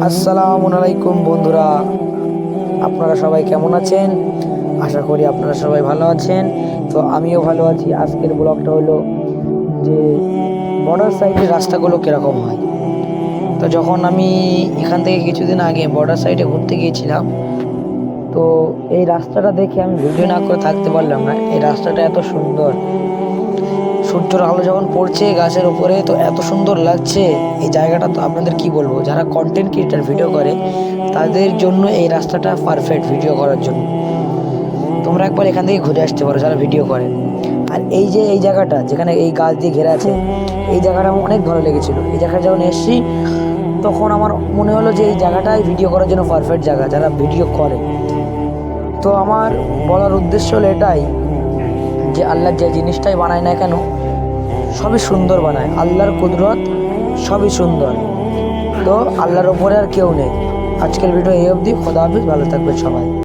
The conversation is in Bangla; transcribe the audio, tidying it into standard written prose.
আসসালামু আলাইকুম বন্ধুরা, আপনারা সবাই কেমন আছেন? আশা করি আপনারা সবাই ভালো আছেন। তো আমিও ভালো আছি। আজকের ব্লগটা হলো যে বর্ডার সাইডের রাস্তাগুলো কীরকম হয়। তো যখন আমি এখান থেকে কিছুদিন আগে বর্ডার সাইডে ঘুরতে গিয়েছিলাম, তো এই রাস্তাটা দেখে আমি ভিডিও না করে থাকতে পারলাম না। এই রাস্তাটা এত সুন্দর, সূর্যের আলো যখন পড়ছে গাছের উপরে তো এত সুন্দর লাগছে। এই জায়গাটা তো আপনাদের কি বলবো, যারা কন্টেন্ট ক্রিয়েটার ভিডিও করে তাদের জন্য এই রাস্তাটা পারফেক্ট ভিডিও করার জন্য। তোমরা একবার এখান থেকে ঘুরে আসতে পারো যারা ভিডিও করে। আর এই যে এই জায়গাটা যেখানে এই গাছ দিয়ে ঘেরা আছে, এই জায়গাটা আমার অনেক ভালো লেগেছিলো। এই জায়গায় যখন এসেছি তখন আমার মনে হলো যে এই জায়গাটাই ভিডিও করার জন্য পারফেক্ট জায়গা যারা ভিডিও করে। তো আমার বলার উদ্দেশ্য হলো এটাই যে আল্লাহ যে জিনিসটাই বানায় না কেন সবই সুন্দর বানায়। আল্লাহর কুদরত সবই সুন্দর। তো আল্লাহর ওপরে আর কেউ নেই। আজকের ভিডিও এই অবধি। খোদা হাফেজ, ভালো থাকবে সবাই।